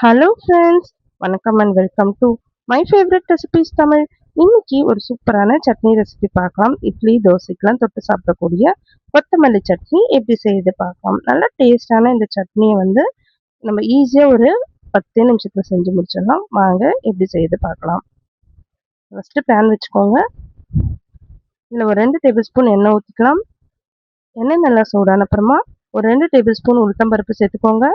Hello friends, வணக்கம் and welcome to my favourite recipes Tamil. இன்னைக்கு ஒரு சூப்பரான சட்னி ரெசிபி பார்க்கலாம். இட்லி தோசைக்கெலாம் தொட்டு சாப்பிடக்கூடிய கொத்தமல்லி சட்னி எப்படி செய்யுது பார்க்கலாம். நல்லா டேஸ்டான இந்த சட்னியை நம்ம ஈஸியாக ஒரு 10 நிமிஷத்தில் செஞ்சு முடிச்சிடலாம். வாங்க எப்படி செய்யுது பார்க்கலாம். ஃபஸ்ட்டு பேன் வச்சுக்கோங்க. இதில் ஒரு 2 டேபிள் ஸ்பூன் எண்ணெய் ஊற்றிக்கலாம். எண்ணெய் நல்லா சூடான அப்புறமா ஒரு 2 டேபிள் ஸ்பூன் உளுத்தம்பருப்பு சேர்த்துக்கோங்க.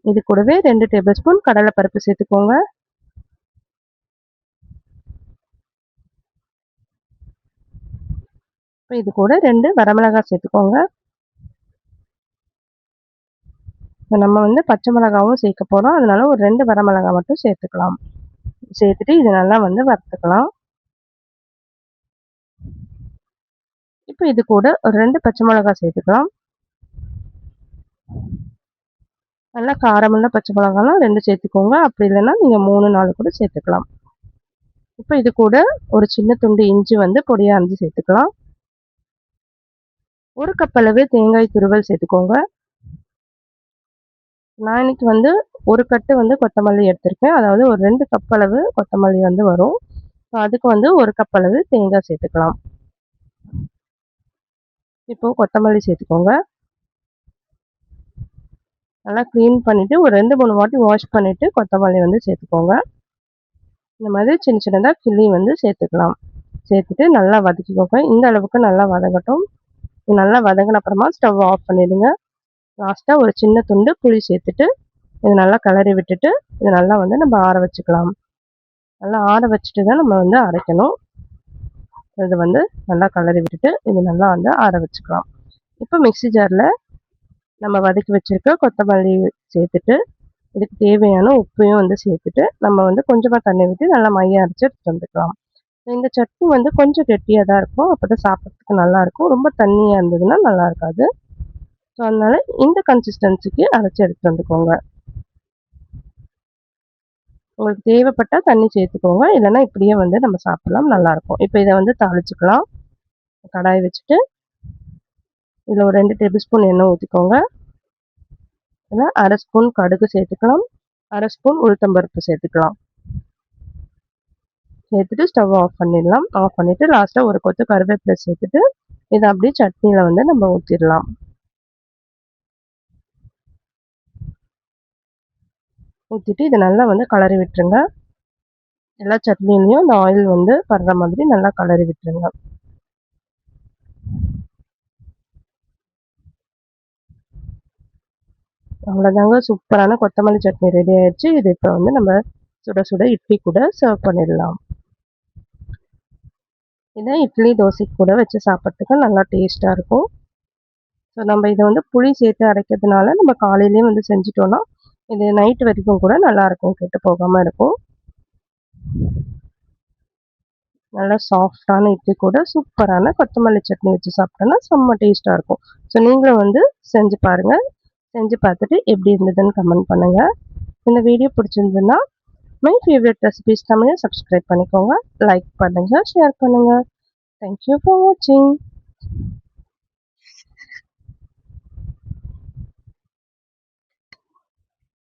இது கூடவே 2 டேபிள் ஸ்பூன் கடலைப்பருப்பு சேர்த்துக்கோங்க. இது கூட 2 வரமிளகாய் சேர்த்துக்கோங்க. நம்ம பச்சை மிளகாவும் சேர்க்க போகிறோம், அதனால ஒரு 2 வரமிளகாய் மட்டும் சேர்த்துக்கலாம். சேர்த்துட்டு இது நல்லா வறுத்துக்கலாம். இப்போ இது கூட ஒரு 2 பச்சை மிளகாய் சேர்த்துக்கலாம். நல்லா காரமுள்ள பச்சை மிளகாலாம் 2 சேர்த்துக்கோங்க. அப்படி இல்லைன்னா நீங்கள் 3 4 கூட சேர்த்துக்கலாம். இப்போ இது கூட ஒரு சின்ன துண்டு இஞ்சி பொடியாக அரைஞ்சு சேர்த்துக்கலாம். 1 கப் அளவு தேங்காய் துருவல் சேர்த்துக்கோங்க. நான் இன்னைக்கு ஒரு கட்டு கொத்தமல்லி எடுத்திருக்கேன். அதாவது ஒரு 2 கப் அளவு கொத்தமல்லி வரும். அதுக்கு 1 கப் அளவு தேங்காய் சேர்த்துக்கலாம். இப்போ கொத்தமல்லி சேர்த்துக்கோங்க. நல்லா க்ளீன் பண்ணிவிட்டு ஒரு 2 3 வாட்டி வாஷ் பண்ணிவிட்டு கொத்தமல்லி சேர்த்துக்கோங்க. இந்த மாதிரி சின்ன சின்னதாக கிள்ளி சேர்த்துக்கலாம். சேர்த்துட்டு நல்லா வதக்கிக்கோங்க. இந்த அளவுக்கு நல்லா வதங்கட்டும். நல்லா வதங்கின அப்புறமா ஸ்டவ் ஆஃப் பண்ணிடுங்க. லாஸ்ட்டாக ஒரு சின்ன துண்டு புளி சேர்த்துட்டு இது நல்லா கிளறி விட்டுட்டு இது நல்லா நம்ம ஆற வச்சுக்கலாம். நல்லா ஆற வச்சுட்டு தான் நம்ம அரைக்கணும். இது நல்லா கிளறி விட்டுட்டு இது நல்லா ஆற வச்சுக்கலாம். இப்போ மிக்ஸி ஜாரில் நம்ம வதக்கி வச்சுருக்க கொத்தமல்லி சேர்த்துட்டு இதுக்கு தேவையான உப்பையும் சேர்த்துட்டு நம்ம கொஞ்சமாக தண்ணி விட்டு நல்லா மையம் அரைச்சி எடுத்துட்டு வந்துக்கலாம். இந்த சட்னி கொஞ்சம் கெட்டியாக தான் இருக்கும். அப்போ தான் சாப்பிட்றதுக்கு நல்லாயிருக்கும். ரொம்ப தண்ணியாக இருந்ததுன்னா நல்லா இருக்காது. ஸோ அதனால் இந்த கன்சிஸ்டன்சிக்கு அரைச்சி எடுத்துட்டு வந்துக்கோங்க. உங்களுக்கு தேவைப்பட்டால் தண்ணி சேர்த்துக்கோங்க. இல்லைன்னா இப்படியே நம்ம சாப்பிட்லாம், நல்லாயிருக்கும். இப்போ இதை தாளிச்சுக்கலாம். கடாய் வச்சுட்டு இதில் ஒரு 2 டேபிள் ஸ்பூன் எண்ணெய் ஊற்றிக்கோங்க. இதில் 1/2 ஸ்பூன் கடுகு சேர்த்துக்கலாம். 1/2 ஸ்பூன் உளுத்தம்பருப்பு சேர்த்துக்கலாம். சேர்த்துட்டு ஸ்டவ் ஆஃப் பண்ணிடலாம். ஆஃப் பண்ணிவிட்டு லாஸ்ட்டாக ஒரு கொத்து கருவேப்பிலை சேர்த்துட்டு இதை அப்படியே சட்னியில் நம்ம ஊற்றிடலாம். ஊற்றிட்டு இதை நல்லா கலரி விட்டுருங்க. எல்லா சட்னிலையும் இந்த ஆயில் படுற மாதிரி நல்லா கலரி விட்டுருங்க. அவ்வளோதாங்க, சூப்பரான கொத்தமல்லி சட்னி ரெடி ஆயிடுச்சு. இது இப்போ நம்ம சுட சுட இட்லி கூட சர்வ் பண்ணிடலாம். இதை இட்லி தோசைக்கு கூட வச்சு சாப்பிட்றதுக்கு நல்லா டேஸ்ட்டாக இருக்கும். ஸோ நம்ம இதை புளி சேர்த்து அரைக்கிறதுனால நம்ம காலையிலேயே செஞ்சிட்டோன்னா இது நைட் வரைக்கும் கூட நல்லாயிருக்கும், கெட்டு போகாமல் இருக்கும். நல்லா சாஃப்டான இட்லி கூட சூப்பரான கொத்தமல்லி சட்னி வச்சு சாப்பிட்டோன்னா செம்ம டேஸ்ட்டாக இருக்கும். ஸோ நீங்களும் செஞ்சு பாருங்கள். செஞ்சு பார்த்துட்டு எப்படி இருந்ததுன்னு கமெண்ட் பண்ணுங்கள். இந்த வீடியோ பிடிச்சிருந்ததுன்னா மை ஃபேவரட் ரெசிபீஸ் தமிழை சப்ஸ்கிரைப் பண்ணிக்கோங்க. லைக் பண்ணுங்கள், ஷேர் பண்ணுங்கள். தேங்க்யூ ஃபார் வாட்சிங்.